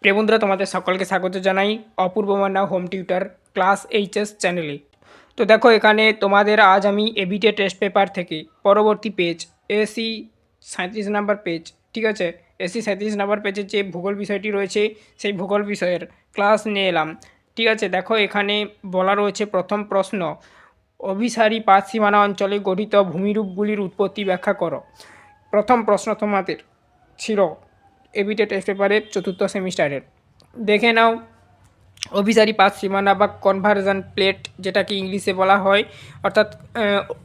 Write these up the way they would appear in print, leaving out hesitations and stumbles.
প্রিয় বন্ধুরা, তোমাদের সকলকে স্বাগত জানাই Apurba Manna home tutor class HS চ্যানেলে। তো দেখো, এখানে তোমাদের আজ আমি এবিটে টেস্ট পেপার থেকে পরবর্তী পেজ এসি 37 নাম্বার পেজ, ঠিক আছে, এসি 37 নাম্বার পেজের যে ভূগোল বিষয়টি রয়েছে সেই ভূগোল বিষয়ের ক্লাস নিয়ে এলাম। ঠিক আছে, দেখো এখানে বলা রয়েছে প্রথম প্রশ্ন, অভিসারী পাত সীমানা অঞ্চলে গঠিত ভূমিরূপগুলির উৎপত্তি ব্যাখ্যা করো। প্রথম প্রশ্ন তোমাদের ছিল এবিটে টেস্ট পেপারের চতুর্থ সেমিস্টারের। দেখে নাও, অভিসারী পাত সীমানা বা কনভারশন প্লেট, যেটাকে ইংলিশে বলা হয়, অর্থাৎ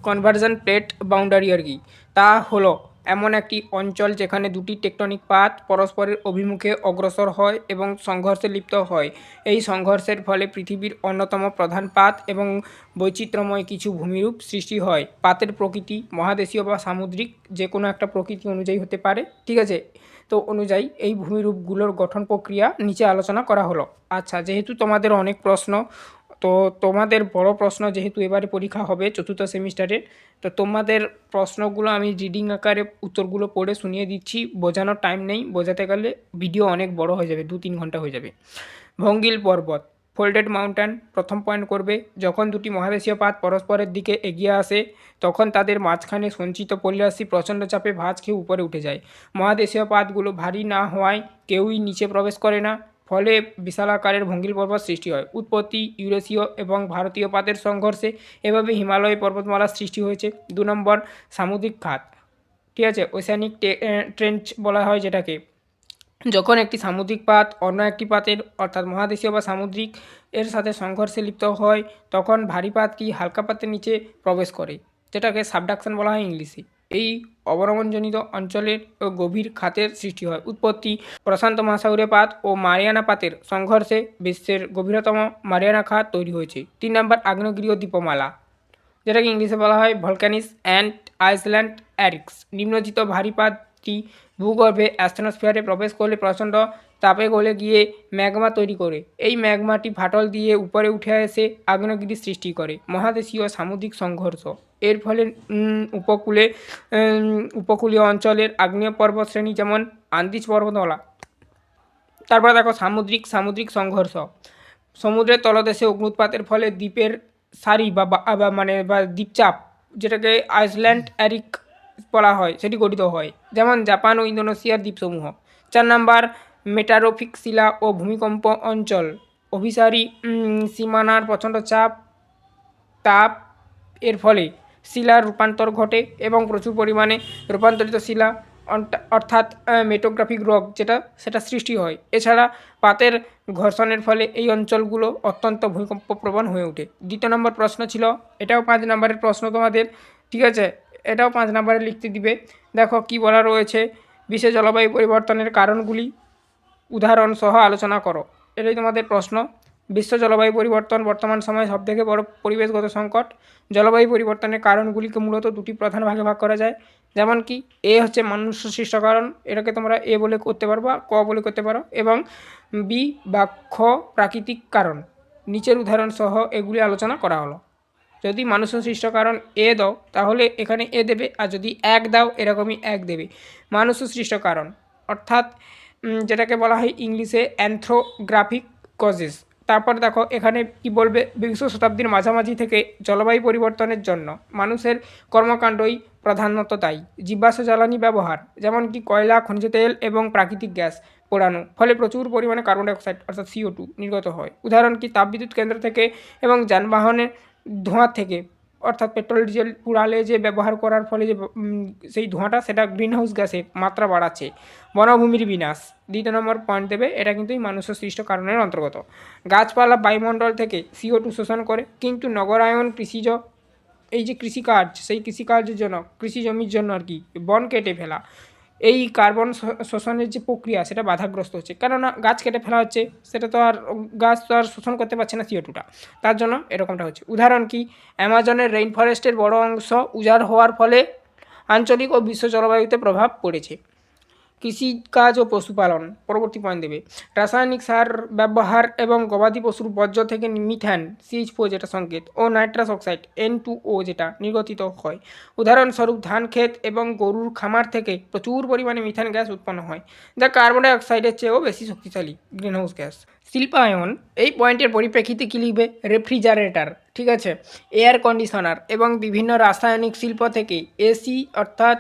কনভারশন প্লেট বাউন্ডারি আর কি, তা হলো এমন একটি অঞ্চল যেখানে দুটি টেকটনিক পাত পরস্পরের অভিমুখে অগ্রসর হয় এবং সংঘর্ষে লিপ্ত হয়। এই সংঘর্ষের ফলে পৃথিবীর অন্যতম প্রধান পাত এবং বৈচিত্র্যময় কিছু ভূমিরূপ সৃষ্টি হয়। পাতের প্রকৃতি মহাদেশীয় বা সামুদ্রিক যে কোনো একটা প্রকৃতি অনুযায়ী হতে পারে, ঠিক আছে। তো অনুযায়ী এই ভূমিরূপগুলোর গঠন প্রক্রিয়া নিচে আলোচনা করা হলো। আচ্ছা, যেহেতু তোমাদের অনেক প্রশ্ন, তো তোমাদের বড় প্রশ্ন যেহেতু এবারে পরীক্ষা হবে চতুর্থ সেমিস্টারে, তো তোমাদের প্রশ্নগুলো আমি রিডিং আকারে উত্তরগুলো পড়ে শুনিয়ে দিচ্ছি, বোঝানোর টাইম নেই, বোঝাতে গেলে ভিডিও অনেক বড় হয়ে যাবে, 2-3 ঘন্টা হয়ে যাবে। ভঙ্গিল পর্বত, ফোল্ডেড মাউন্টেন, প্রথম পয়েন্ট করবে, যখন দুটি মহাদেশীয় পাত পরস্পরের দিকে এগিয়ে আসে তখন তাদের মাঝখানে সঞ্চিত পলিরাশি প্রচণ্ড চাপে ভাঁজ খেয়ে উপরে উঠে যায়। মহাদেশীয় পাতগুলো ভারী না হওয়ায় কেউই নিচে প্রবেশ করে না, ফলে বিশাল আকারের ভঙ্গিল পর্বত সৃষ্টি হয়। উৎপত্তি ইউরেশীয় এবং ভারতীয় পাতের সংঘর্ষে, এভাবে হিমালয় পর্বতমালার সৃষ্টি হয়েছে। 2 নম্বর, সামুদ্রিক খাত, ঠিক আছে, ওশেনিক ট্রেঞ্চ বলা হয় যেটাকে। যখন একটি সামুদ্রিক পাত অন্য একটি পাতের অর্থাৎ মহাদেশীয় বা সামুদ্রিক এর সাথে সংঘর্ষে লিপ্ত হয় তখন ভারী পাতটি হালকা পাতের নিচে প্রবেশ করে, যেটাকে সাবডাকশন বলা হয় ইংলিশে। এই অবনমনজনিত অঞ্চলের গভীর খাতের সৃষ্টি হয়। উৎপত্তি প্রশান্ত মহাসাগরীয় পাত ও মারিয়ানা পাতের সংঘর্ষে বিশ্বের গভীরতম মারিয়ানা খাত তৈরি হয়েছে। 3 নম্বর, আগ্নেয়গিরি দ্বীপমালা, যেটাকে ইংলিশে বলা হয় ভলক্যানিস অ্যান্ড আইসল্যান্ড অ্যারিক্স। নিম্নজিত ভারী পাতটি ভূগর্ভে অ্যাস্ট্রোস্ফিয়ারে প্রবেশ করলে প্রচণ্ড তাপে গলে গিয়ে ম্যাগমা তৈরি করে। এই ম্যাগমাটি ফাটল দিয়ে উপরে উঠে এসে আগ্নেয়গিরি সৃষ্টি করে। মহাদেশীয় সামুদ্রিক সংঘর্ষ, এর ফলে উপকূলীয় অঞ্চলের আগ্নেয় পর্বত শ্রেণী যেমন আন্দিজ পর্বতমালা। তারপরে দেখো সামুদ্রিক সংঘর্ষ, সমুদ্রের তলদেশে অগ্নুৎপাতের ফলে দ্বীপের সারি বা দ্বীপচাপ, যেটাকে আইসল্যান্ড অ্যারিক বলা হয়, সেটি গঠিত হয়, যেমন জাপান ও ইন্দোনেশিয়ার দ্বীপসমূহ। 4 নাম্বার, মেটারোফিক শিলা ও ভূমিকম্প অঞ্চল, অভিসারী সীমানার প্রচণ্ড তাপ এর ফলে শিলার রূপান্তর ঘটে এবং প্রচুর পরিমাণে রূপান্তরিত শিলা অর্থাৎ মেটোগ্রাফিক রক সেটা সৃষ্টি হয়। এছাড়া পাতের ঘর্ষণের ফলে এই অঞ্চলগুলো অত্যন্ত ভূমিকম্পপ্রবণ হয়ে ওঠে। 2 নম্বর প্রশ্ন ছিল, এটাও 5 নম্বরের প্রশ্ন তোমাদের, ঠিক আছে, এটাও 5 নম্বরে লিখতে দিবে। দেখো কি বলা রয়েছে, বিশ্ব জলবায়ু পরিবর্তনের কারণগুলি উদাহরণ সহ আলোচনা করো। এটাই তোমাদের প্রশ্ন। বিশ্ব জলবায়ু পরিবর্তন বর্তমান সময়ে সবথেকে বড় পরিবেশগত সংকট। জলবায়ু পরিবর্তনের কারণগুলিকে মূলত 2টি প্রধান ভাগে ভাগ করা যায়, যেমন কি এ হচ্ছে মনুষ্য সৃষ্ট কারণ, এটাকে তোমরা এ বলে করতে পারো বা ক বলে করতে পারো, এবং বি বা খ প্রাকৃতিক কারণ। নিচের উদাহরণ সহ এগুলি আলোচনা করা হলো। যদি মানুষ সৃষ্ট কারণ এ দাও তাহলে এখানে এ দেবে, আর যদি 1 দাও এরকমই 1 দেবে। মানুষ সৃষ্ট কারণ অর্থাৎ যেটাকে বলা হয় ইংলিশে অ্যানথ্রোগ্রাফিক কজেস। তারপর দেখো এখানে কি বলবে, বিংশ শতাব্দীর মাঝামাঝি থেকে জলবায়ু পরিবর্তনের জন্য মানুষের কর্মকাণ্ডই প্রধানত দায়ী। জীবাশ্ম জ্বালানি ব্যবহার, যেমন কি কয়লা, খনিজ তেল এবং প্রাকৃতিক গ্যাস পোড়ানো, ফলে প্রচুর পরিমাণে কার্বন ডাইঅক্সাইড অর্থাৎ CO2 নির্গত হয়। উদাহরণ কি তাপবিদ্যুৎ কেন্দ্র থেকে এবং যানবাহনের ধোঁয়া থেকে, অর্থাৎ পেট্রোল ডিজেল পুড়ালে যে ব্যবহার করার ফলে যে সেই ধোঁয়াটা, সেটা গ্রিনহাউস গ্যাসের মাত্রা বাড়াচ্ছে। বনভূমির বিনাশ 2 নম্বর পয়েন্ট দেবে, এটা কিন্তু এই মানুষ সৃষ্ট কারণের অন্তর্গত। গাছপালা বায়ুমণ্ডল থেকে CO2 শোষণ করে, কিন্তু নগরায়ন, এই যে কৃষিকাজ, সেই কৃষিকাজের জন্য, কৃষি জমির জন্য আর কি, বন কেটে ফেলা, এই কার্বন শোষণের যে প্রক্রিয়া সেটা বাধাগ্রস্ত হচ্ছে, কেননা গাছ কেটে ফেলা হচ্ছে, সেটা তো আর গাছ তো আর শোষণ করতে পারছে না CO2টা, তার জন্য এরকমটা হচ্ছে। উদাহরণ কি, অ্যামাজনের রেইন ফরেস্টের বড় অংশ উজাড় হওয়ার ফলে আঞ্চলিক ও বিশ্ব জলবায়ুতে প্রভাব পড়েছে। কৃষিকাজ ও পশুপালন। পরবর্তী পয়েন্ট দেবে রাসায়নিক সার ব্যবহার এবং গবাদি পশুর বর্জ্য থেকে মিথেন CH4 যেটা সংকেত ও নাইট্রাস অক্সাইড N2O যেটা নির্গতিত হয়। উদাহরণস্বরূপ ধান ক্ষেত এবং গরুর খামার থেকে প্রচুর পরিমাণে মিথেন গ্যাস উৎপন্ন হয়, যা কার্বন ডাই অক্সাইডের চেয়েও বেশি শক্তিশালী গ্রিনহাউস গ্যাস। শিল্পায়ন, এই পয়েন্টের পরিপ্রেক্ষিতে কী লিখবে? রেফ্রিজারেটর, ঠিক আছে, এয়ার কন্ডিশনার এবং বিভিন্ন রাসায়নিক শিল্প থেকে এসি অর্থাৎ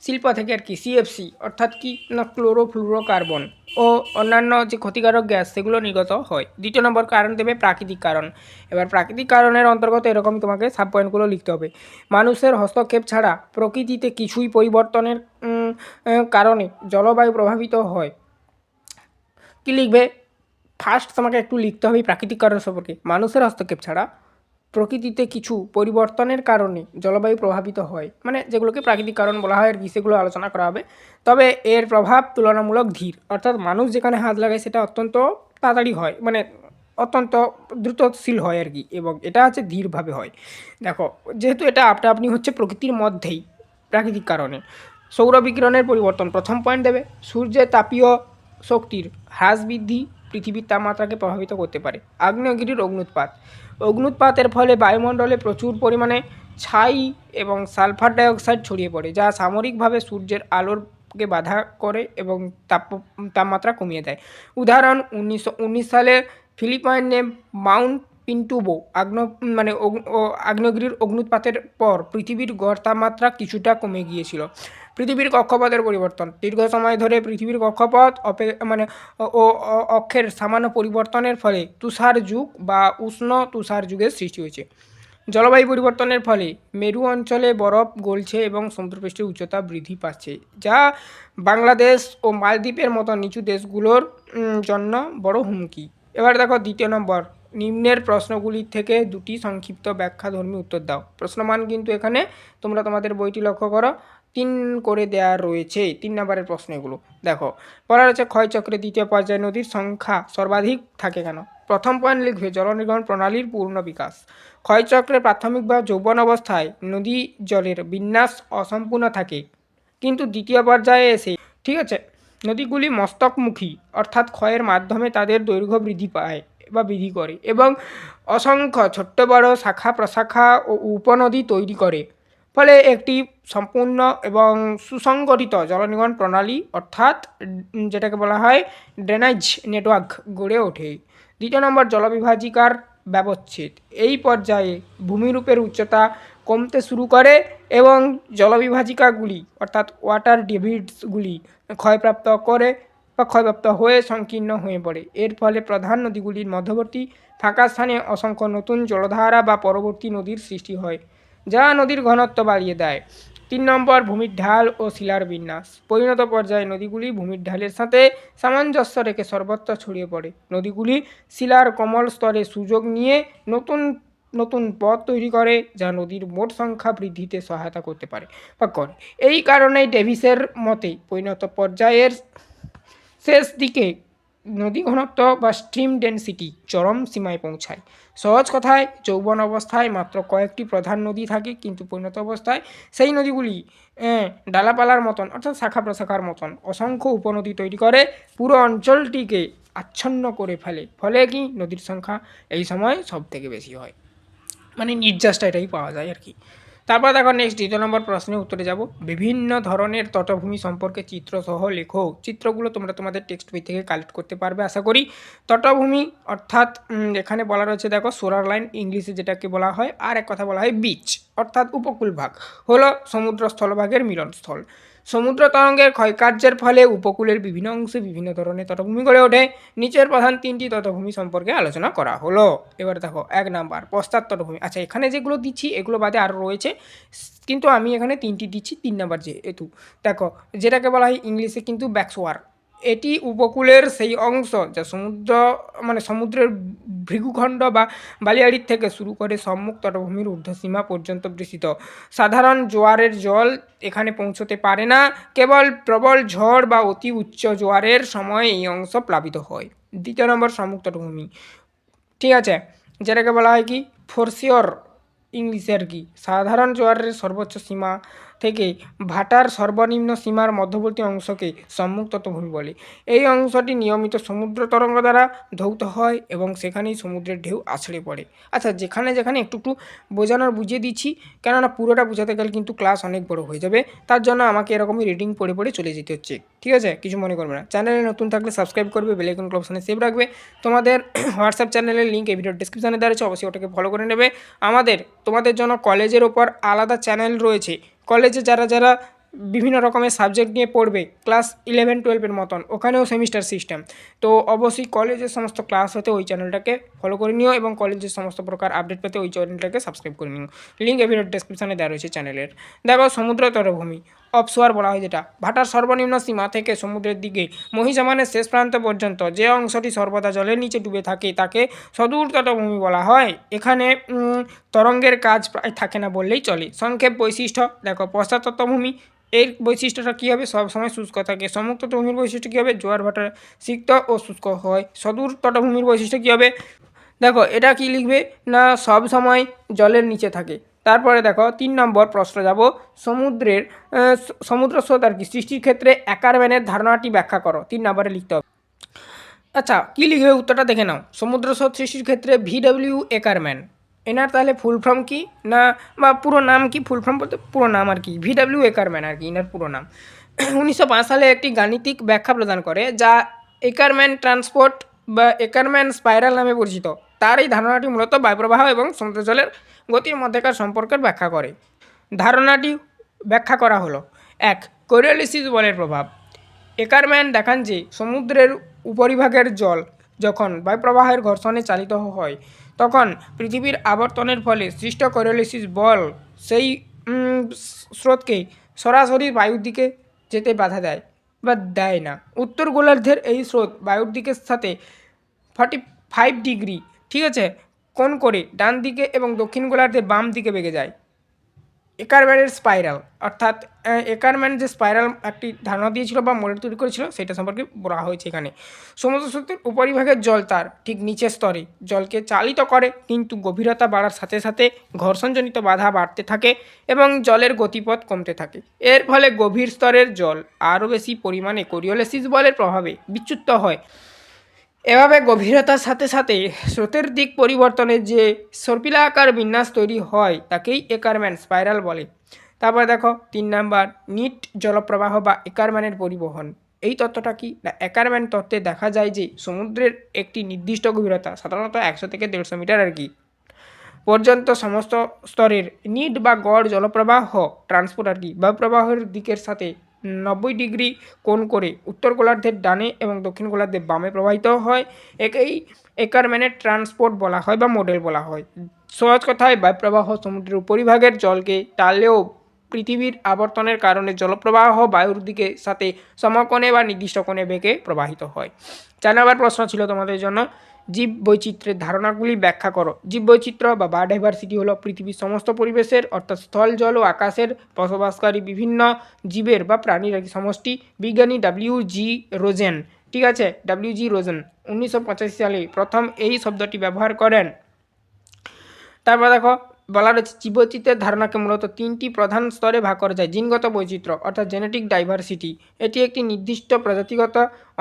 শিল্প থেকে আর কি CFC অর্থাৎ কি না ক্লোরোফ্লুরোকার্বন ও অন্যান্য যে ক্ষতিকারক গ্যাস সেগুলো নির্গত হয়। দ্বিতীয় নম্বর কারণ দেবে প্রাকৃতিক কারণ। এবার প্রাকৃতিক কারণের অন্তর্গত এরকমই তোমাকে সাব পয়েন্টগুলো লিখতে হবে। মানুষের হস্তক্ষেপ ছাড়া প্রকৃতিতে কিছুই পরিবর্তনের কারণে জলবায়ু প্রভাবিত হয়। কী লিখবে? ফার্স্ট তোমাকে একটু লিখতে হবে প্রাকৃতিক কারণ সম্পর্কে। মানুষের হস্তক্ষেপ ছাড়া প্রকৃতিতে কিছু পরিবর্তনের কারণে জলবায়ু প্রভাবিত হয়, মানে যেগুলোকে প্রাকৃতিক কারণ বলা হয় আর কি, সেগুলো আলোচনা করা হবে। তবে এর প্রভাব তুলনামূলক ধীর, অর্থাৎ মানুষ যেখানে হাত লাগায় সেটা অত্যন্ত তাড়াতাড়ি হয়, মানে অত্যন্ত দ্রুতশীল হয় আর কি, এবং এটা হচ্ছে ধীরভাবে হয়। দেখো, যেহেতু এটা আপনা আপনি হচ্ছে প্রকৃতির মধ্যেই প্রাকৃতিক কারণে। সৌরবিকিরণের পরিবর্তন, প্রথম পয়েন্ট দেবে সূর্যের তাপীয় শক্তির হ্রাস বৃদ্ধি পৃথিবীর তাপমাত্রাকে প্রভাবিত করতে পারে। আগ্নেয়গিরির অগ্নুৎপাতের ফলে বায়ুমণ্ডলে প্রচুর পরিমাণে ছাই এবং সালফার ডাইঅক্সাইড ছড়িয়ে পড়ে, যা সাময়িকভাবে সূর্যের আলোরকে বাধা করে এবং তাপমাত্রা কমিয়ে দেয়। উদাহরণ 1919 সালে ফিলিপাইনে মাউন্ট পিন্টুবো আগ্নেয়গিরির অগ্নুৎপাতের পর পৃথিবীর গড় তাপমাত্রা কিছুটা কমে গিয়েছিল। পৃথিবীর কক্ষপথের পরিবর্তন, দীর্ঘ সময় ধরে পৃথিবীর কক্ষপথ অক্ষের সামান্য পরিবর্তনের ফলে তুষার যুগ বা উষ্ণ তুষার যুগের সৃষ্টি হয়েছে। জলবায়ু পরিবর্তনের ফলে মেরু অঞ্চলে বরফ গলছে এবং সমুদ্রপৃষ্ঠের উচ্চতা বৃদ্ধি পাচ্ছে, যা বাংলাদেশ ও মালদ্বীপের মতো নিচু দেশগুলোর জন্য বড় হুমকি। এবার দেখো দ্বিতীয় নম্বর, নিম্নের প্রশ্নগুলির থেকে দুটি সংক্ষিপ্ত ব্যাখ্যাধর্মী উত্তর দাও। প্রশ্নমান কিন্তু এখানে তোমরা তোমাদের বইটি লক্ষ্য করো 3 করে দেওয়া রয়েছে। 3 নম্বরের প্রশ্ন এগুলো দেখো। বলা রয়েছে ক্ষয়চক্রে দ্বিতীয় পর্যায়ে নদীর সংখ্যা সর্বাধিক থাকে কেন? প্রথম পয়েন্ট লিখবে জল নির্গমন প্রণালীর পূর্ণ বিকাশ। ক্ষয়চক্রে প্রাথমিক বা যৌবন অবস্থায় নদী জলের বিন্যাস অসম্পূর্ণ থাকে, কিন্তু দ্বিতীয় পর্যায়ে এসে, ঠিক আছে, নদীগুলি মস্তকমুখী অর্থাৎ ক্ষয়ের মাধ্যমে তাদের দৈর্ঘ্য বৃদ্ধি পায় বা বৃদ্ধি করে এবং অসংখ্য ছোট্ট বড় শাখা প্রশাখা ও উপনদী তৈরি করে, ফলে একটি সম্পূর্ণ এবং সুসংগঠিত জল নির্গমন প্রণালী অর্থাৎ যেটাকে বলা হয় ড্রেনেজ নেটওয়ার্ক গড়ে ওঠে। দ্বিতীয় নম্বর জলবিভাজিকার ব্যবচ্ছেদ। এই পর্যায়ে ভূমিরূপের উচ্চতা কমতে শুরু করে এবং জলবিভাজিকাগুলি অর্থাৎ ওয়াটার ডেভিডসগুলি ক্ষয়প্রাপ্ত হয়ে সংকীর্ণ হয়ে পড়ে। এর ফলে প্রধান নদীগুলির মধ্যবর্তী ফাঁকা স্থানে অসংখ্য নতুন জলধারা বা পরবর্তী নদীর সৃষ্টি হয়, যা নদীর ঘনত্ব বাড়িয়ে দেয়। 3 নম্বর ভূমির ঢাল ও শিলার বিন্যাস। পরিণত পর্যায়ে নদীগুলি ভূমির ঢালের সাথে সামঞ্জস্য রেখে সর্বত্র ছড়িয়ে পড়ে। নদীগুলি শিলার কোমল স্তরে সুযোগ নিয়ে নতুন নতুন পথ তৈরি করে, যা নদীর মোট সংখ্যা বৃদ্ধিতে সহায়তা করতে পারে বা করে। এই কারণেই ডেভিসের মতে পরিণত পর্যায়ের শেষ দিকে নদী ঘনত্ব বা স্ট্রিম ডেনসিটি চরম সীমায় পৌঁছায়। সহজ কথায় যৌবন অবস্থায় মাত্র কয়েকটি প্রধান নদী থাকে, কিন্তু পরিণত অবস্থায় সেই নদীগুলি ডালাপালার মতন অর্থাৎ শাখা প্রশাখার মতন অসংখ্য উপনদী তৈরি করে পুরো অঞ্চলটিকে আচ্ছন্ন করে ফেলে। ফলে কি নদীর সংখ্যা এই সময় সব থেকে বেশি হয়, মানে নির্যাসটা এটাই পাওয়া যায় আর কি। তারপর দেখো নেক্সট দ্বিতীয় নম্বর প্রশ্নের উত্তরে যাব। বিভিন্ন ধরনের তটভূমি সম্পর্কে চিত্রসহ লেখো। চিত্রগুলো তোমরা তোমাদের টেক্সট বই থেকে কালেক্ট করতে পারবে আশা করি। তটভূমি অর্থাৎ এখানে বলা রয়েছে দেখো শোরার লাইন ইংলিশে যেটাকে বলা হয়, আর এক কথা বলা হয় বিচ অর্থাৎ উপকূল ভাগ হলো সমুদ্র স্থলভাগের মিলনস্থল। সমুদ্র তরঙ্গের ক্ষয়কার্যের ফলে উপকূলের বিভিন্ন অংশে বিভিন্ন ধরনের তটভূমি গড়ে ওঠে। নিচের প্রধান 3টি তটভূমি সম্পর্কে আলোচনা করা হলো। এবার দেখো 1 নাম্বার পশ্চাৎ তটভূমি। আচ্ছা, এখানে যেগুলো দিচ্ছি এগুলো বাদে আরও রয়েছে, কিন্তু আমি এখানে 3টি দিচ্ছি। 3 নাম্বার যেহেতু দেখো যেটাকে বলা হয় ইংলিশে কিন্তু ব্যাকশোয়ার। এটি উপকূলের সেই অংশ যা সমুদ্রের ভৃগুখণ্ড বা বালিয়াড়ির থেকে শুরু করে সম্মুখ তটভূমির ঊর্ধ্বসীমা পর্যন্ত বিস্তৃত। সাধারণ জোয়ারের জল এখানে পৌঁছতে পারে না, কেবল প্রবল ঝড় বা অতি উচ্চ জোয়ারের সময় এই অংশ প্লাবিত হয়। 2 নম্বর সম্মুখ তটভূমি, ঠিক আছে, যেটাকে বলা হয় কি ফোরশিওর ইংলিশে আর কি। সাধারণ জোয়ারের সর্বোচ্চ সীমা থেকে ভাটার সর্বনিম্ন সীমার মধ্যবর্তী অংশকে সম্মুখ তটভূমি বলে। এই অংশটি নিয়মিত সমুদ্র তরঙ্গ দ্বারা ধৌত হয় এবং সেখানেই সমুদ্রের ঢেউ আছড়ে পড়ে। আচ্ছা, যেখানে যেখানে একটু একটু বোঝানোর বুঝিয়ে দিচ্ছি, কেননা পুরোটা বোঝাতে গেলে কিন্তু ক্লাস অনেক বড় হয়ে যাবে, তার জন্য আমাকে এরকমই রিডিং পড়ে পড়ে চলে যেতে হচ্ছে। ঠিক আছে, কিছু মনে করবে না। চ্যানেলে নতুন থাকলে সাবস্ক্রাইব করবে, বেল আইকন অপশনে সেভ রাখবে। তোমাদের হোয়াটসঅ্যাপ চ্যানেলের লিঙ্ক এই ভিডিওর ডিসক্রিপশনে দেওয়া আছে, অবশ্যই ওটাকে ফলো করে নেবে। তোমাদের জন্য কলেজের ওপর আলাদা চ্যানেল রয়েছে। কলেজে যারা যারা বিভিন্ন রকমের সাবজেক্ট নিয়ে পড়বে, ক্লাস 11-12 মতন, ওখানেও সেমিস্টার সিস্টেম। তো অবশ্যই কলেজের সমস্ত ক্লাস হতে ওই চ্যানেলটাকে ফলো করে নিও এবং কলেজের সমস্ত প্রকার আপডেট পেতে ওই চ্যানেলটাকে সাবস্ক্রাইব করে নিও। লিঙ্ক এই ভিডিওর ডেসক্রিপশনে দেওয়া রয়েছে চ্যানেলের। দেখো, সমুদ্র তটভূমি অফশোর বলা হয়, যেটা ভাটার সর্বনিম্ন সীমা থেকে সমুদ্রের দিকে মহিষামানের শেষ প্রান্ত পর্যন্ত যে অংশটি সর্বদা জলের নিচে ডুবে থাকে তাকে সদূর তটভূমি বলা হয়। এখানে তরঙ্গের কাজ প্রায় থাকে না বললেই চলে। সংক্ষেপ বৈশিষ্ট্য দেখো, পশ্চাৎ তটভূমি এর বৈশিষ্ট্যটা কী হবে, সবসময় শুষ্ক থাকে। সম্মুখ তটভূমির বৈশিষ্ট্য কী হবে, জোয়ার ভাটা সিক্ত ও শুষ্ক হয়। সদূর তটভূমির বৈশিষ্ট্য কী হবে, দেখো এটা কি লিখবে না, সব সময় জলের নিচে থাকে। তারপরে দেখো 3 নম্বর প্রশ্ন যাব, সমুদ্র স্রোত আর কি সৃষ্টির ক্ষেত্রে অ্যাকারম্যানের ধারণাটি ব্যাখ্যা করো। 3 নম্বরে লিখতে হবে। আচ্ছা, কী লিখবে উত্তরটা দেখে নাও। সমুদ্র স্রোত সৃষ্টির ক্ষেত্রে VW অ্যাকারম্যান, এনার তাহলে ফুল ফর্ম কি না, বা পুরো নাম কি, ফুল ফর্ম বলতে পুরো নাম আর কি, VW অ্যাকারম্যান আর কি এনার পুরো নাম। 1905 সালে একটি গাণিতিক ব্যাখ্যা প্রদান করে যা একারম্যান ট্রান্সপোর্ট বা একারম্যান স্পাইরাল নামে পরিচিত। তার এই ধারণাটি মূলত বায়ুপ্রবাহ এবং সমুদ্র জলের গতির মধ্যেকার সম্পর্কের ব্যাখ্যা করে। ধারণাটি ব্যাখ্যা করা হলো: 1. কোরিওলিসিস বলের প্রভাব। একারম্যান দেখান যে সমুদ্রের উপরিভাগের জল যখন বায়ুপ্রবাহের ঘর্ষণে চালিত হয় তখন পৃথিবীর আবর্তনের ফলে সৃষ্ট কোরিওলিসিস বল সেই স্রোতকে সরাসরি বায়ুর দিকে যেতে বাধা দেয় বা দেয় না। উত্তর গোলার্ধের এই স্রোত বায়ুর দিকের সাথে 45 ডিগ্রি, ঠিক আছে, কোণ করে ডান দিকে এবং দক্ষিণ গোলার্ধের বাম দিকে বেগে যায়। একারম্যানের স্পাইরাল, অর্থাৎ একারম্যান যে স্পাইরাল একটি ধারণা দিয়েছিল বা মডেল তৈরি করেছিল সেটা সম্পর্কে বলা হয়েছে এখানে। সমুদ্র স্রোতের উপরিভাগের জল তার ঠিক নিচের স্তরে জলকে চালিত করে, কিন্তু গভীরতা বাড়ার সাথে সাথে ঘর্ষণজনিত বাধা বাড়তে থাকে এবং জলের গতিপথ কমতে থাকে। এর ফলে গভীর স্তরের জল আরও বেশি পরিমাণে কোরিওলিসিস বলের প্রভাবে বিচ্যুত হয়। এভাবে গভীরতার সাথে সাথে স্রোতের দিক পরিবর্তনের যে সর্পিলাকার বিন্যাস তৈরি হয় তাকেই একারম্যান স্পাইরাল বলে। তারপর দেখো 3 নাম্বার, নিট জলপ্রবাহ বা একারম্যানের পরিবহন। এই তত্ত্বটা কি না, একারম্যান তত্ত্বে দেখা যায় যে সমুদ্রের একটি নির্দিষ্ট গভীরতা, সাধারণত 100 থেকে 150 মিটার আর কি পর্যন্ত সমস্ত স্তরের নিট বা গড় জলপ্রবাহ ট্রান্সপোর্ট আর কি বায়ুপ্রবাহের দিকের সাথে 90 ডিগ্রি কোণ করে উত্তর গোলার্ধের ডানে এবং দক্ষিণ গোলার্ধের বামে প্রবাহিত হয়। একেই একারম্যানের ট্রান্সপোর্ট বলা হয় বা মডেল বলা হয়। সহজ কথায়, বায়ুপ্রবাহ সমুদ্রের উপরিভাগের জলকে টানলেও পৃথিবীর আবর্তনের কারণে জলপ্রবাহ বায়ুর দিকে সাথে সমকোণে বা নির্দিষ্ট কোণে বেগে প্রবাহিত হয়। 4 নম্বর প্রশ্ন ছিল তোমাদের জন্য, জীব বৈচিত্র্যের ধারণাগুলি ব্যাখ্যা করো। জীব বৈচিত্র্য বা বায়োডাইভার্সিটি হলো পৃথিবীর সমস্ত পরিবেশের অর্থাৎ স্থল, জল ও আকাশের বসবাসকারী বিভিন্ন জীবের বা প্রাণীর সমষ্টি। বিজ্ঞানী W.G. রোজেন, ঠিক আছে, W.G. রোজেন 1985 সালে প্রথম এই শব্দটি ব্যবহার করেন। তারপর দেখো বলা রয়েছে, জীববৈচিত্র্যের ধারণাকে মূলত 3টি প্রধান স্তরে ভাগ করা যায়। জিনগত বৈচিত্র্য অর্থাৎ জেনেটিক ডাইভার্সিটি, এটি একটি নির্দিষ্ট প্রজাতিগত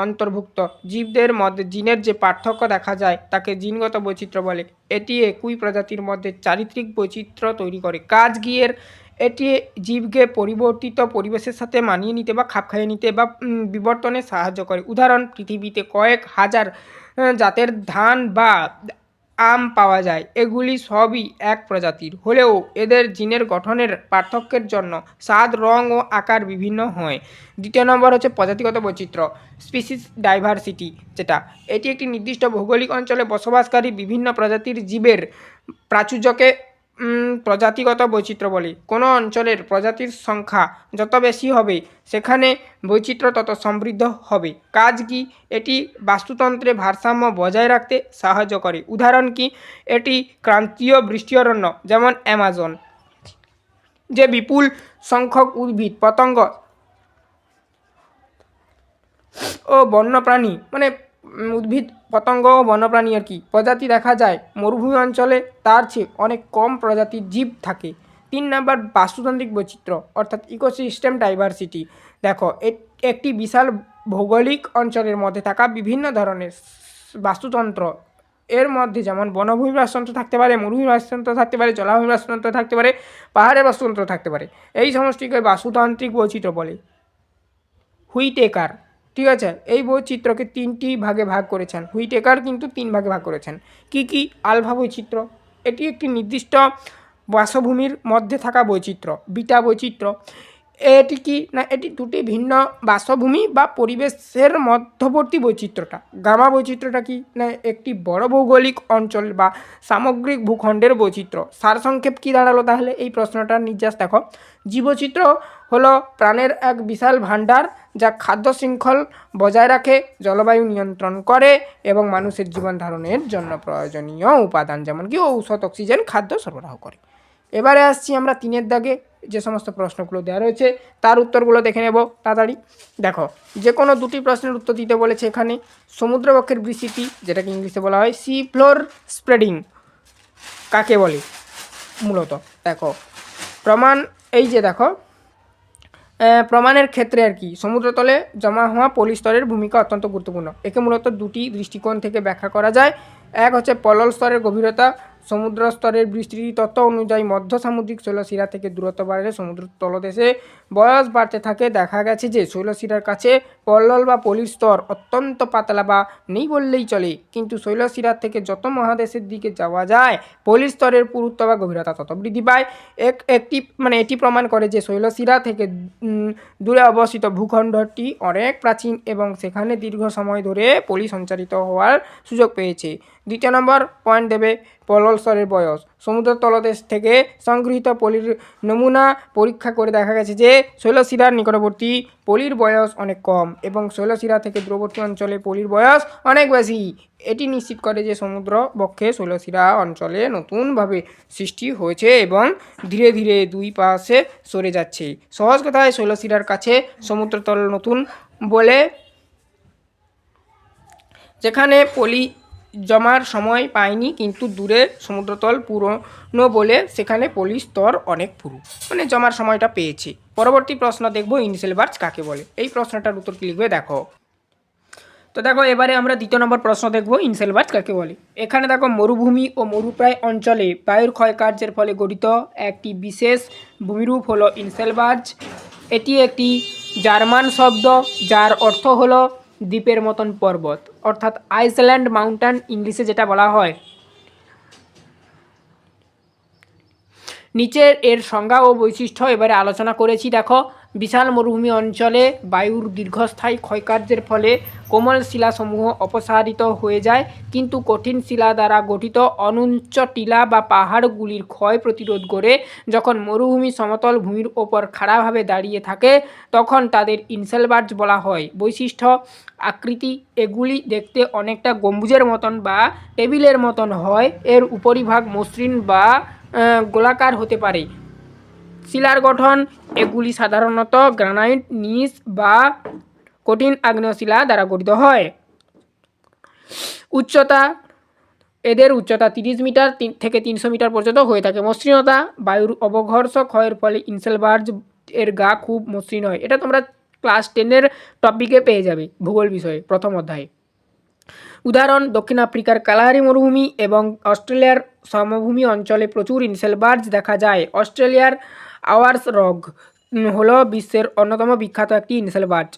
অন্তর্ভুক্ত জীবদের মধ্যে জিনের যে পার্থক্য দেখা যায় তাকে জিনগত বৈচিত্র্য বলে। এটি একই প্রজাতির মধ্যে চারিত্রিক বৈচিত্র্য তৈরি করে। কাজ গিয়ের এটি জীবকে পরিবর্তিত পরিবেশের সাথে মানিয়ে নিতে বা খাপ খাইয়ে নিতে বা বিবর্তনে সাহায্য করে। উদাহরণ, পৃথিবীতে কয়েক হাজার জাতের ধান বা আম পাওয়া যায়। এগুলি সবই এক প্রজাতির হলেও এদের জিনের গঠনের পার্থক্যের জন্য স্বাদ, রং ও আকার বিভিন্ন হয়। 2 নম্বর হচ্ছে প্রজাতিগত বৈচিত্র্য, স্পিসিস ডাইভার্সিটি, যেটা এটি একটি নির্দিষ্ট ভৌগোলিক অঞ্চলে বসবাসকারী বিভিন্ন প্রজাতির জীবের প্রাচুর্যকে প্রজাতিগত বৈচিত্র্য বলে। কোনো অঞ্চলের প্রজাতির সংখ্যা যত বেশি হবে সেখানে বৈচিত্র্য তত সমৃদ্ধ হবে। কাজ কি, এটি বাস্তুতন্ত্রে ভারসাম্য বজায় রাখতে সাহায্য করে। উদাহরণ কি, এটি ক্রান্তীয় বৃষ্টিঅরণ্য যেমন অ্যামাজন, যে বিপুল সংখ্যক উদ্ভিদ, পতঙ্গ ও বন্যপ্রাণী, মানে উদ্ভিদ, পতঙ্গ ও বন্যপ্রাণী আর কি প্রজাতি দেখা যায়। মরুভূমি অঞ্চলে তার চেয়ে অনেক কম প্রজাতির জীব থাকে। 3 নাম্বার বাস্তুতান্ত্রিক বৈচিত্র্য অর্থাৎ ইকোসিস্টেম ডাইভার্সিটি। দেখো একটি বিশাল ভৌগোলিক অঞ্চলের মধ্যে থাকা বিভিন্ন ধরনের বাস্তুতন্ত্র, এর মধ্যে যেমন বনভূমি বাস্তুতন্ত্র থাকতে পারে, মরুভূমি বাস্তুতন্ত্র থাকতে পারে, জলাভূমি বাস্তুতন্ত্র থাকতে পারে, পাহাড়ের বাস্তুতন্ত্র থাকতে পারে। এই সমষ্টিকে বাস্তুতান্ত্রিক বৈচিত্র্য বলে। হুইটেকার, ঠিক আছে, এই বৈচিত্র্যকে 3টি ভাগে ভাগ করেছেন। হুইটেকার কিন্তু 3 ভাগে ভাগ করেছেন। কি কি? আলফা বৈচিত্র্য, এটি একটি নির্দিষ্ট বাসভূমির মধ্যে থাকা বৈচিত্র্য। বিটা বৈচিত্র্য, এটি কি না, এটি দুটি ভিন্ন বাসভূমি বা পরিবেশের মধ্যবর্তী বৈচিত্র্যটা। গামা বৈচিত্র্যটা কি না, একটি বড় ভৌগোলিক অঞ্চল বা সামগ্রিক ভূখণ্ডের বৈচিত্র্য। সারসংক্ষেপ কী দাঁড়ালো তাহলে এই প্রশ্নটার নির্যাস দেখো। জীবচিত্র হলো প্রাণের এক বিশাল ভাণ্ডার যা খাদ্য শৃঙ্খল বজায় রাখে, জলবায়ু নিয়ন্ত্রণ করে এবং মানুষের জীবন ধারণের জন্য প্রয়োজনীয় উপাদান যেমন কি ঔষধ, অক্সিজেন, খাদ্য সরবরাহ করে। এবারে আসছি আমরা 3-এর দাগে, যে সমস্ত প্রশ্নগুলো দেওয়া রয়েছে তার উত্তরগুলো দেখে নেব তাড়াতাড়ি। দেখো, যে কোনো দুটি প্রশ্নের উত্তর দিতে বলেছে এখানে। সমুদ্রবক্ষের বিস্তৃতি, যেটাকে ইংলিশে বলা হয় সি ফ্লোর স্প্রেডিং, কাকে বলে মূলত? দেখো প্রমাণ, এই যে দেখো প্রমাণের ক্ষেত্রে আর কি সমুদ্রতলে জমা হওয়া পলি স্তরের ভূমিকা অত্যন্ত গুরুত্বপূর্ণ। একে মূলত দুটি দৃষ্টিকোণ থেকে ব্যাখ্যা করা যায়। এক হচ্ছে পলল স্তরের গভীরতা। সমুদ্র স্তরের বিস্তৃতি তত্ত্ব অনুযায়ী মধ্য সামুদ্রিক শৈলশিরা থেকে দূরত্ব বাড়লে সমুদ্র তলদেশে বয়স বাড়তে থাকে। দেখা গেছে যে শৈলশিরার কাছে পল্লল বা পলির স্তর অত্যন্ত পাতলা বা নেই বললেই চলে, কিন্তু শৈলশিরার থেকে যত মহাদেশের দিকে যাওয়া যায় পলির স্তরের পুরুত্ব বা গভীরতা তত বৃদ্ধি পায়। এটি প্রমাণ করে যে শৈলশিরা থেকে দূরে অবস্থিত ভূখণ্ডটি অনেক প্রাচীন এবং সেখানে দীর্ঘ সময় ধরে পলি সঞ্চারিত হওয়ার সুযোগ পেয়েছে। 2 নম্বর পয়েন্ট দেবে পলল স্তরের বয়স। সমুদ্র তলদেশ থেকে সংগৃহীত পলির নমুনা পরীক্ষা করে দেখা গেছে যে শৈলশিরার নিকটবর্তী পলির বয়স অনেক কম এবং শৈলশিরা থেকে দূরবর্তী অঞ্চলে পলির বয়স অনেক বেশি। এটি নিশ্চিত করে যে সমুদ্র বক্ষে শৈলশিরা অঞ্চলে নতুনভাবে সৃষ্টি হয়েছে এবং ধীরে ধীরে দুই পাশে সরে যাচ্ছে। সহজ কথায় শৈলশিরার কাছে সমুদ্রতল নতুন বলে, যেখানে পলি জমার সময় পায়নি, কিন্তু দূরে সমুদ্রতল পুরনো বলে সেখানে পলির স্তর অনেক পুরু, মানে জমার সময়টা পেয়েছে। পরবর্তী প্রশ্ন দেখব ইনসেলবার্জ কাকে বলে। এই প্রশ্নটার উত্তর কি লিখবে দেখো। তো দেখো এবারে আমরা 2 নম্বর প্রশ্ন দেখব ইনসেলবার্জ কাকে বলে। এখানে দেখো মরুভূমি ও মরুপ্রায় অঞ্চলে বায়ুর ক্ষয়কার্যের ফলে গঠিত একটি বিশেষ ভূমিরূপ হলো ইনসেলবার্জ। এটি একটি জার্মান শব্দ যার অর্থ হলো দ্বীপের মতন পর্বত, অর্থাৎ আইসল্যান্ড মাউন্টেন ইংলিশে যেটা বলা হয়। নিচের এর সংজ্ঞা ও বৈশিষ্ট্য এবারে আলোচনা করেছি। দেখো, বিশাল মরুভূমি অঞ্চলে বায়ুর দীর্ঘস্থায়ী ক্ষয়কার্যের ফলে কোমল শিলাসমূহ অপসারিত হয়ে যায়, কিন্তু কঠিন শিলা দ্বারা গঠিত অনুচ্চ টিলা বা পাহাড়গুলির ক্ষয় প্রতিরোধ করে যখন মরুভূমি সমতল ভূমির ওপর খাড়াভাবে দাঁড়িয়ে থাকে তখন তাদের ইনসেলবার্জ বলা হয়। বৈশিষ্ট্য, আকৃতি, এগুলি দেখতে অনেকটা গম্বুজের মতন বা টেবিলের মতন হয়। এর উপরিভাগ মসৃণ বা গোলাকার হতে পারে। শিলার গঠন, এগুলি সাধারণত গ্রানাইট, নিস বা কঠিন আগ্নেয় শিলা দ্বারা গঠিত হয়। উচ্চতা, এদের উচ্চতা 30 মিটার থেকে 300 মিটার পর্যন্ত হয়ে থাকে। মসৃণতা, বায়ুর অবঘর্ষ ক্ষয়ের ফলে ইনসেলবার্জ এর গা খুব মসৃণ হয়। এটা তোমরা ক্লাস 10-এর টপিকে পেয়ে যাবে ভূগোল বিষয়ে প্রথম অধ্যায়ে। উদাহরণ, দক্ষিণ আফ্রিকার কালাহারি মরুভূমি এবং অস্ট্রেলিয়ার সমভূমি অঞ্চলে প্রচুর ইনসেলবার্জ দেখা যায়। অস্ট্রেলিয়ার আওয়ার্স রগ হলো বিশ্বের অন্যতম বিখ্যাত একটি ইনসেলবার্জ।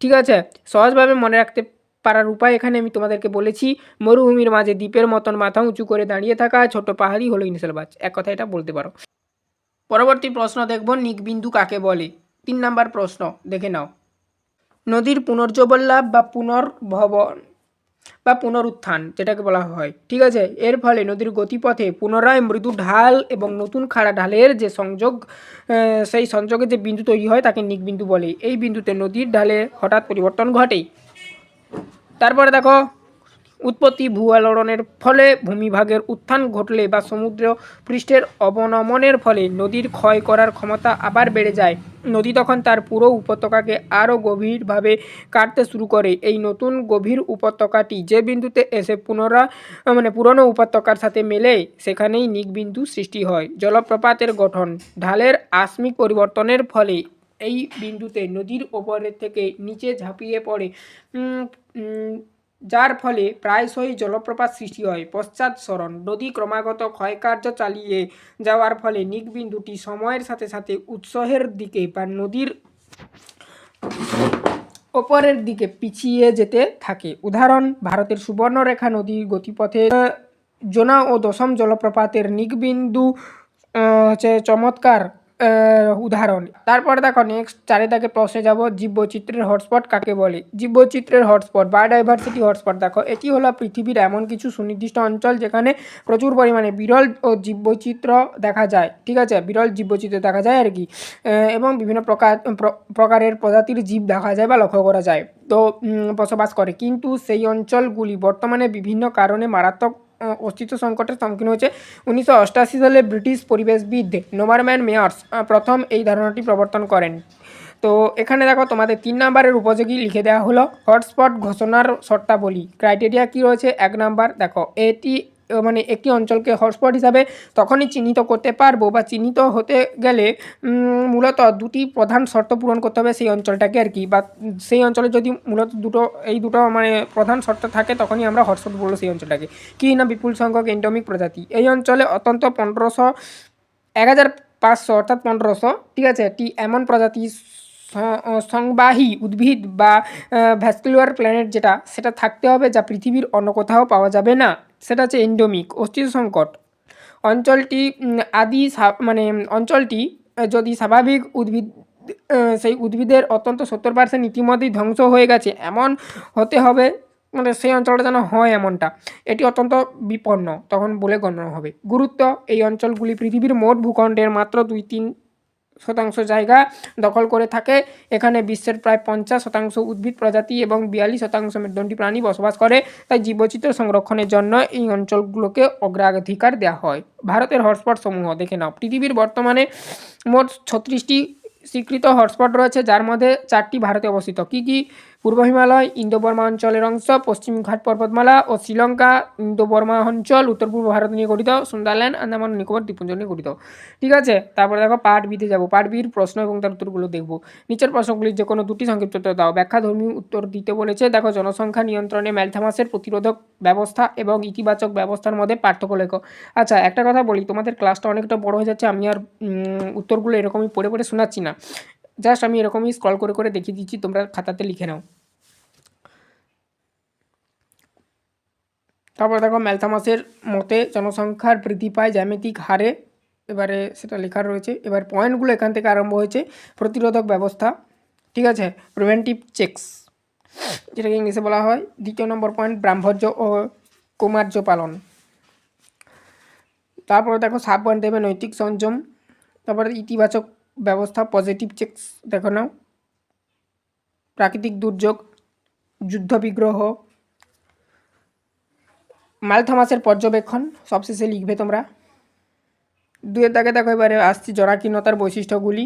ঠিক আছে, সহজভাবে মনে রাখতে পারার উপায় এখানে আমি তোমাদেরকে বলেছি। মরুভূমির মাঝে দ্বীপের মতন মাথা উঁচু করে দাঁড়িয়ে থাকা ছোট পাহাড়ি হলো ইনসেলবার্জ। এক কথা এটা বলতে পারো। পরবর্তী প্রশ্ন দেখব নিকবিন্দু কাকে বলে। 3 নম্বর প্রশ্ন দেখে নাও। নদীর পুনর্জীবন লাভ বা পুনর্ভবন বা পুনরুত্থান যেটাকে বলা হয়, ঠিক আছে, এর ফলে নদীর গতিপথে পুনরায় মৃদু ঢাল এবং নতুন খাড়া ঢালের যে সংযোগ, সেই সংযোগে যে বিন্দু তৈরি হয় তাকে নিকবিন্দু বলে। এই বিন্দুতে নদীর ঢালে হঠাৎ পরিবর্তন ঘটে। তারপরে দেখো উৎপত্তি ভূ-আলোড়নের ফলে ভূমিভাগের উত্থান ঘটলে বা সমুদ্র পৃষ্ঠের অবনমনের ফলে নদীর ক্ষয় করার ক্ষমতা আবার বেড়ে যায়। নদী তখন তার পুরো উপত্যকাকে আরও গভীরভাবে কাটতে শুরু করে। এই নতুন গভীর উপত্যকাটি যে বিন্দুতে এসে পুরনো উপত্যকার সাথে মেলে, সেখানেই নিকবিন্দু সৃষ্টি হয়। জলপ্রপাতের গঠন: ঢালের আকস্মিক পরিবর্তনের ফলে এই বিন্দুতে নদীর ওপরের থেকে নিচে ঝাঁপিয়ে পড়ে, যার ফলে প্রায়শই জলপ্রপাত সৃষ্টি হয়। পশ্চাৎসরণ: নদী ক্রমাগত ক্ষয়কার্য চালিয়ে যাওয়ার ফলে নিকবিন্দুটি সময়ের সাথে সাথে উৎসের দিকে বা নদীর ওপরের দিকে পিছিয়ে যেতে থাকে। উদাহরণ: ভারতের সুবর্ণরেখা নদীর গতিপথে জোনা ও দশম জলপ্রপাতের নিকবিন্দু চমৎকার উদাহরণ। তারপরে দেখো নেক্সট 4 দাগে প্রশ্নে যাব, জীববৈচিত্র্যের হটস্পট কাকে বলে? জীববৈচিত্র্যের হটস্পট, বায়োডাইভার্সিটি হটস্পট, দেখো এটি হলো পৃথিবীর এমন কিছু সুনির্দিষ্ট অঞ্চল যেখানে প্রচুর পরিমাণে বিরল ও জীববৈচিত্র্য দেখা যায়। ঠিক আছে, বিরল জীববৈচিত্র্য দেখা যায় আর কি, এবং বিভিন্ন প্রকারের প্রজাতির জীব দেখা যায় বা লক্ষ্য করা যায়, তো বসবাস করে। কিন্তু সেই অঞ্চলগুলি বর্তমানে বিভিন্ন কারণে মারাত্মক অস্তিত্ব সংকটের সম্মুখীন হয়েছে। 1988 সালে ব্রিটিশ পরিবেশবিদ নোরম্যান মেয়ার্স প্রথম এই ধারণাটি প্রবর্তন করেন। তো এখানে দেখো তোমাদের 3 নম্বরের উপযোগী লিখে দেওয়া হলো। হটস্পট ঘোষণার শর্তাবলী, ক্রাইটেরিয়া কী রয়েছে? 1 নম্বর, দেখো এটি একটি অঞ্চলকে হটস্পট হিসাবে তখনই চিহ্নিত করতে পারবো বা চিহ্নিত হতে গেলে মূলত 2টি প্রধান শর্ত পূরণ করতে হবে সেই অঞ্চলটাকে আর কি, বা সেই অঞ্চলে যদি মূলত এই দুটো প্রধান শর্ত থাকে তখনই আমরা হটস্পট বলবো সেই অঞ্চলটাকে। কী না? বিপুল সংখ্যক এন্ডেমিক প্রজাতি। এই অঞ্চলে অত্যন্ত 1500 অর্থাৎ 1500, ঠিক আছে, টি এমন প্রজাতি সংবাহী উদ্ভিদ বা ভ্যাসকুলার প্ল্যানেট সেটা থাকতে হবে যা পৃথিবীর অন্য কোথাও পাওয়া যাবে না, সেটা হচ্ছে এন্ডেমিক। অস্তিত্ব সংকট: অঞ্চলটি অঞ্চলটি যদি স্বাভাবিক উদ্ভিদ সেই উদ্ভিদের অত্যন্ত 70% ইতিমধ্যেই ধ্বংস হয়ে গেছে এমন হতে হবে, সেই অঞ্চলটা যেন হয় এমনটা, এটি অত্যন্ত বিপন্ন তখন বলে গণ্য হবে। গুরুত্ব: এই অঞ্চলগুলি পৃথিবীর মোট ভূখণ্ডের মাত্র 2-3% জায়গা দখল করে থাকে। এখানে বিশ্বের প্রায় 50% উদ্ভিদ প্রজাতি এবং 42% মেরুদণ্ডী প্রাণী বসবাস করে। তাই জীববৈচিত্র্য সংরক্ষণের জন্য এই অঞ্চলগুলোকে অগ্রাধিকার দেওয়া হয়। ভারতের হটস্পট সমূহ দেখে নাও। পৃথিবীর বর্তমানে মোট 36টি স্বীকৃত হটস্পট রয়েছে, যার মধ্যে 4টি ভারতে অবস্থিত। কী কী? পূর্ব হিমালয়, ইন্দো বর্মা অঞ্চলের অংশ, পশ্চিম ঘাট পর্বতমালা ও শ্রীলঙ্কা, ইন্দো বর্মা অঞ্চল উত্তর পূর্ব ভারত নিয়ে গঠিত, সুন্দরল্যান্ড, আন্দামান নিকোবর দ্বীপপুঞ্জ নিয়ে গঠিত। ঠিক আছে, তারপরে দেখো পার্ট বিতে যাব। পার্ট বির প্রশ্ন এবং তার উত্তরগুলো দেখব। নিচের প্রশ্নগুলির যে কোনো 2টি সংক্ষিপ্ত উত্তর দাও। ব্যাখ্যাধর্মী উত্তর দিতে বলেছে। দেখো, জনসংখ্যা নিয়ন্ত্রণে ম্যালথামাসের প্রতিরোধক ব্যবস্থা এবং ইতিবাচক ব্যবস্থার মধ্যে পার্থক্য লেখো। আচ্ছা, একটা কথা বলি, তোমাদের ক্লাসটা অনেকটা বড় হয়ে যাচ্ছে, আমি আর উত্তরগুলো এরকমই পড়ে পড়ে শোনাচ্ছি না, জাস্ট আমি এরকমই স্ক্রল করে করে দেখিয়ে দিচ্ছি, তোমরা খাতাতে লিখে নাও। তারপর দেখো, ম্যালথামাসের মতে জনসংখ্যার বৃদ্ধি পায় জ্যামিতিক হারে, এবারে সেটা লেখা রয়েছে। এবার পয়েন্টগুলো এখান থেকে আরম্ভ হয়েছে। প্রতিরোধক ব্যবস্থা, ঠিক আছে, প্রিভেন্টিভ চেকস যেটাকে ইংলিশে বলা হয়। 2 নম্বর পয়েন্ট, ব্রাহ্মর্য ও কৌমার্য পালন। তারপরে দেখো 7 পয়েন্ট দেবে, নৈতিক সংযম। তারপরে ইতিবাচক ব্যবস্থা, পজিটিভ চেকস দেখো নাও। প্রাকৃতিক দুর্যোগ, যুদ্ধ বিগ্রহ, ম্যালথামাসের পর্যবেক্ষণ সবশেষে লিখবে তোমরা। 2 দাগে দেখো, এবারে আসছি জনাকীর্ণতার বৈশিষ্ট্যগুলি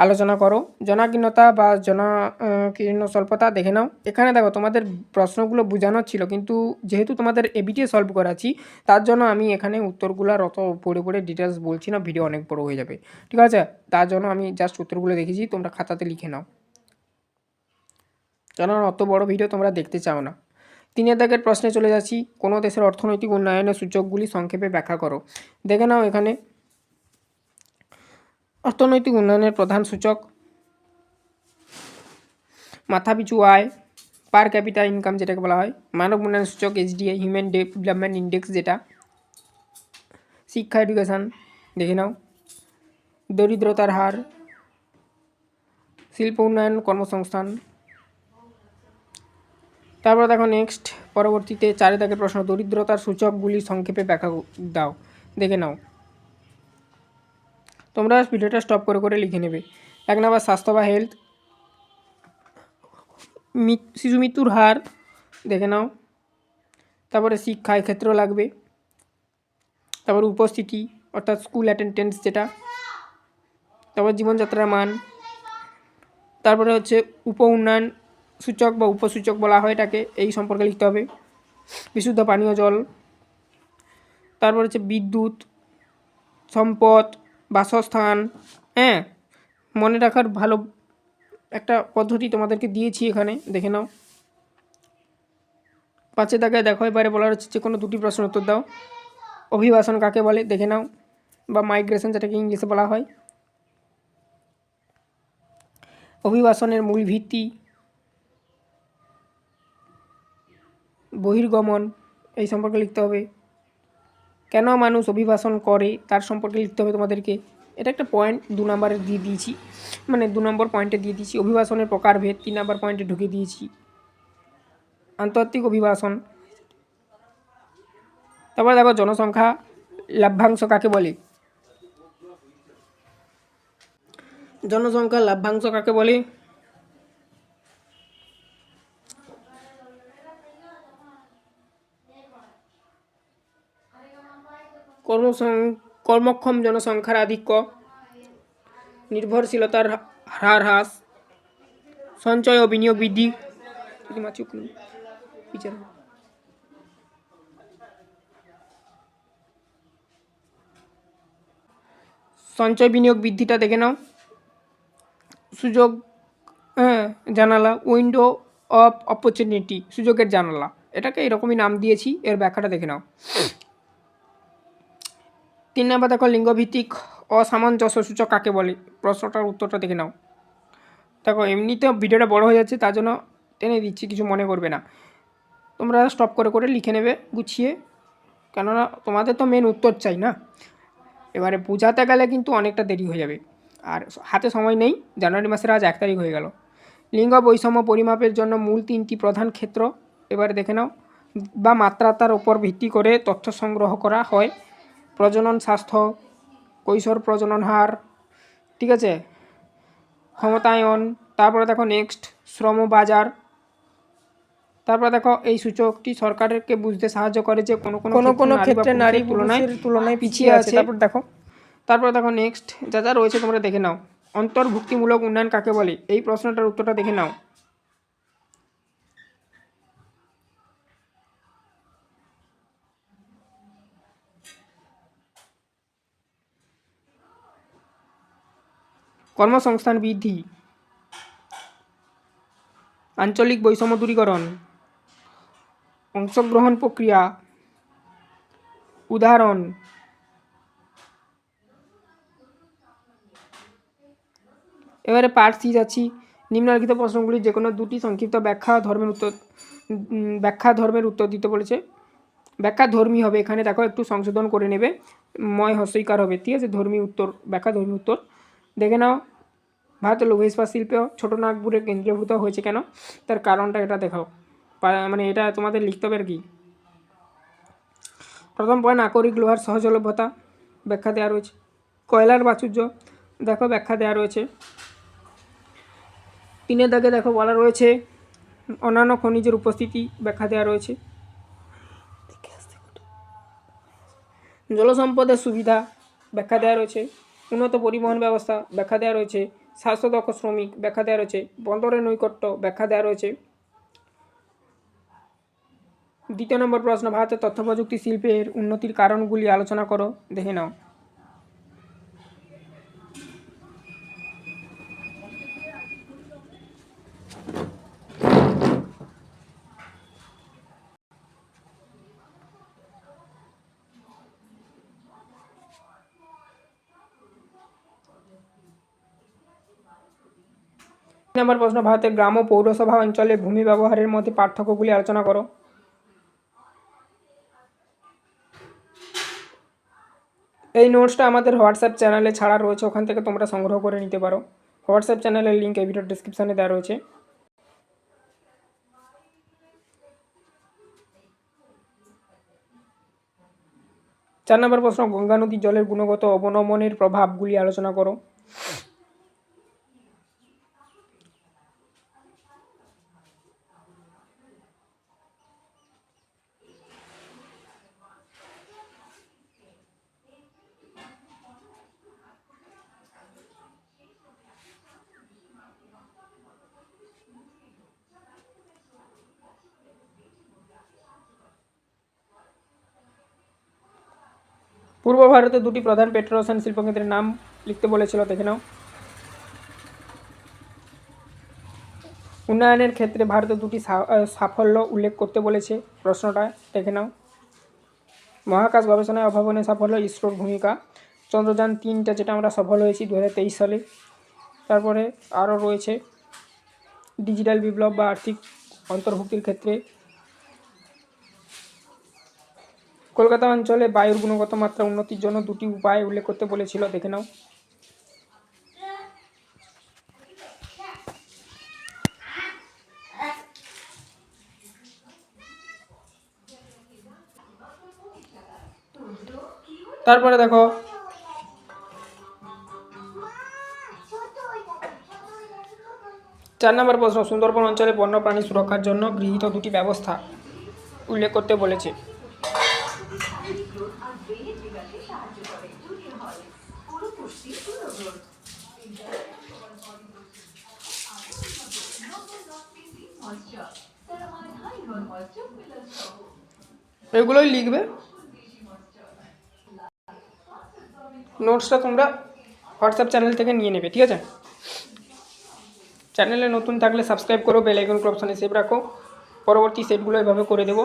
আলোচনা করো। জনাকীর্ণতা বা জনাকীর্ণ স্বল্পতা দেখে নাও। এখানে দেখো তোমাদের প্রশ্নগুলো বোঝানো ছিল, কিন্তু যেহেতু তোমাদের এবিটিএ সলভ করাচ্ছি তার জন্য আমি এখানে উত্তরগুলোর অত পড়ে পড়ে ডিটেলস বলছি না, ভিডিও অনেক বড় হয়ে যাবে। ঠিক আছে, তার জন্য আমি জাস্ট উত্তরগুলো দেখেছি, তোমরা খাতাতে লিখে নাও, কারণ অত বড় ভিডিও তোমরা দেখতে চাও না। 3 দাগের প্রশ্নে চলে যাচ্ছি। কোনো দেশের অর্থনৈতিক উন্নয়নের সূচকগুলি সংক্ষেপে ব্যাখ্যা করো। দেখে নাও এখানে অর্থনৈতিক উন্নয়নের প্রধান সূচক মাথাপিছু আয়, পার ক্যাপিটা ইনকাম যেটাকে বলা হয়, মানব উন্নয়ন সূচক HDI, হিউম্যান ডেভেলপমেন্ট ইন্ডেক্স যেটা, শিক্ষা এডুকেশান দেখে নাও, দরিদ্রতার হার, শিল্প উন্নয়ন, কর্মসংস্থান। তারপর দেখো নেক্সট পরবর্তীতে 4 দাগের প্রশ্ন, দরিদ্রতার সূচকগুলি সংক্ষেপে ব্যাখ্যা দাও। দেখে নাও, তোমরা ভিডিওটা স্টপ করে করে লিখে নেবে। 1 নম্বর স্বাস্থ্য বা হেলথ, শিশু মৃত্যুর হার দেখে নাও। তারপরে শিক্ষায় ক্ষেত্র লাগবে, তারপর উপস্থিতি অর্থাৎ স্কুল অ্যাটেন্ডেন্স যেটা, তারপর জীবনযাত্রার মান, তারপরে হচ্ছে উপ উন্নয়ন সূচক বা উপসূচক বলা হয় এটাকে, এই সম্পর্কে লিখতে হবে। বিশুদ্ধ পানীয় জল, তারপর হচ্ছে বিদ্যুৎ, সম্পদ, বাসস্থান। হ্যাঁ, মনে রাখার ভালো একটা পদ্ধতি তোমাদেরকে দিয়েছি এখানে, দেখে নাও। 5 দাগে দেখো, এবারে বলা হচ্ছে যে কোনো দুটি প্রশ্ন উত্তর দাও। অভিবাসন কাকে বলে দেখে নাও, বা মাইগ্রেশন যেটাকে ইংলিশে বলা হয়। অভিবাসনের মূল ভিত্তি, বহির্গমন, এই সম্পর্কে লিখতে হবে। কেন মানুষ অভিবাসন করে তার সম্পর্কে লিখতে হবে তোমাদেরকে। এটা একটা পয়েন্ট 2 নম্বরে দিয়ে দিয়েছি, মানে 2 নম্বর পয়েন্টে দিয়ে দিয়েছি। অভিবাসনের প্রকারভেদ 3 নম্বর পয়েন্টে ঢুকিয়ে দিয়েছি। আন্তর্জাতিক অভিবাসন। তারপরে দেখো জনসংখ্যা লভ্যাংশ কাকে বলে। জনসংখ্যা লভ্যাংশ কাকে বলে? কর্মক্ষম জনসংখ্যার আধিক্য, নির্ভরশীলতার হার হ্রাস, সঞ্চয় ও বিনিয়োগ বৃদ্ধি। সঞ্চয় বিনিয়োগ বৃদ্ধিটা দেখে নাও। সুযোগ, জানালা, উইন্ডো অফ অপরচুনিটি, সুযোগের জানালা, এটাকে এরকমই নাম দিয়েছি, এর ব্যাখ্যাটা দেখে নাও। 3 নম্বর দেখো লিঙ্গভিত্তিক অসামঞ্জস্য সূচক কাকে বলে, প্রশ্নটার উত্তরটা দেখে নাও। দেখো এমনিতে ভিডিওটা বড় হয়ে যাচ্ছে, তার জন্য টেনে দিচ্ছি, কিছু মনে করবে না। তোমরা স্টপ করে করে লিখে নেবে গুছিয়ে, কেননা তোমাদের তো মেন উত্তর চাই না। এবারে বোঝাতে গেলে কিন্তু অনেকটা দেরি হয়ে যাবে, আর হাতে সময় নেই। জানুয়ারি মাসের আজ 1 তারিখ হয়ে গেল। লিঙ্গ বৈষম্য পরিমাপের জন্য মূল 3টি প্রধান ক্ষেত্র এবারে দেখে নাও, বা মাত্রাতার ওপর ভিত্তি করে তথ্য সংগ্রহ করা হয়। প্রজনন স্বাস্থ্য, কৈশোর প্রজনন হার, ঠিক আছে, ক্ষমতায়ন। তারপরে দেখো নেক্সট শ্রম বাজার। তারপরে দেখো এই সূচকটি সরকারকে বুঝতে সাহায্য করে যে কোনো ক্ষেত্রে নারী তুলনায় পিছিয়ে আছে। তারপরে দেখো নেক্সট যা যা রয়েছে তোমরা দেখে নাও। অন্তর্ভুক্তিমূলক উন্নয়ন কাকে বলে, এই প্রশ্নটার উত্তরটা দেখে নাও। কর্মসংস্থান বৃদ্ধি, আঞ্চলিক বৈষম্য দূরীকরণ, অংশগ্রহণ প্রক্রিয়া, উদাহরণ। এবারে পার্ট সি যাচ্ছি। নিম্নলিখিত প্রশ্নগুলি যে কোনো দুটি সংক্ষিপ্ত ব্যাখ্যা ধর্মের উত্তর দিতে বলেছে। ব্যাখ্যা ধর্মী হবে, এখানে দেখো একটু সংশোধন করে নেবে, ময় হস্যইকার হবে, ঠিক আছে। ধর্মী উত্তর, ব্যাখ্যা ধর্মী উত্তর দেখে নাও। ভারতের লৌহ ইস্পাত শিল্প ছোটনাগপুরে কেন্দ্রীভূত হয়েছে কেন, তার কারণটা এটা দেখাও, মানে এটা তোমাদের লিখতে হবে আর কি। প্রথম পয়েন্ট আকরিক লোহার সহজলভ্যতা, ব্যাখ্যা দেওয়া রয়েছে। কয়লার প্রাচুর্য, দেখো ব্যাখ্যা দেওয়া রয়েছে। 3 দাগে দেখো বলা রয়েছে অন্যান্য খনিজের উপস্থিতি, ব্যাখ্যা দেওয়া রয়েছে। জলসম্পদের সুবিধা, ব্যাখ্যা দেওয়া রয়েছে। উন্নত পরিবহন ব্যবস্থা, ব্যাখ্যা দেওয়া রয়েছে। স্বাস্থ্যদক্ষ শ্রমিক, ব্যাখ্যা দেওয়া রয়েছে। বন্দরের নৈকট্য, ব্যাখ্যা দেওয়া রয়েছে। 2 নম্বর প্রশ্ন, ভারতের তথ্য প্রযুক্তি শিল্পের উন্নতির কারণগুলি আলোচনা করো, দেখে নাও। নম্বর প্রশ্ন, ভারতের গ্রাম ও পৌরসভা অঞ্চলে ভূমি ব্যবহারের মধ্যে পার্থক্যগুলি আলোচনা করো। এই নোটসটা আমাদের হোয়াটসঅ্যাপ চ্যানেলে ছাড়া রয়েছে, ওখান থেকে তোমরা সংগ্রহ করে নিতে পারো। হোয়াটসঅ্যাপ চ্যানেলের লিঙ্ক এই ভিডিওর ডিসক্রিপশানে দেওয়া রয়েছে। 4 নম্বর প্রশ্ন, গঙ্গা নদীর জলের গুণগত অবনমনের প্রভাবগুলি আলোচনা করো। পূর্ব ভারতে দুটি প্রধান পেট্রো রসায়ন শিল্পকেন্দ্রের নাম লিখতে বলেছিল, দেখে নাও। উন্নয়নের ক্ষেত্রে ভারতের দুটি সাফল্য উল্লেখ করতে বলেছে, প্রশ্নটা দেখে নাও। মহাকাশ গবেষণায় অভাবনীয় সাফল্য, ইসরোর ভূমিকা। চন্দ্রযান-3টা যেটা আমরা সফল হয়েছি 2023 সালে। তারপরে আরও রয়েছে ডিজিটাল বিপ্লব বা আর্থিক অন্তর্ভুক্তির ক্ষেত্রে কলকাতা অঞ্চলে বায়ুর গুণগত মাত্রা উন্নতির জন্য দুটি উপায় উল্লেখ করতে বলেছিল, দেখে নাও। তারপরে দেখো 4 নম্বর প্রশ্ন, সুন্দরবন অঞ্চলে বন্যপ্রাণী সুরক্ষার জন্য গৃহীত দুটি ব্যবস্থা উল্লেখ করতে বলেছে। এগুলোই লিখবে, নোটসটা তোমরা হোয়াটসঅ্যাপ চ্যানেল থেকে নিয়ে নেবে, ঠিক আছে। চ্যানেলে নতুন থাকলে সাবস্ক্রাইব করো, বেল আইকন অপশানে সেভ রাখো, পরবর্তী সেটগুলো এভাবে করে দেবো।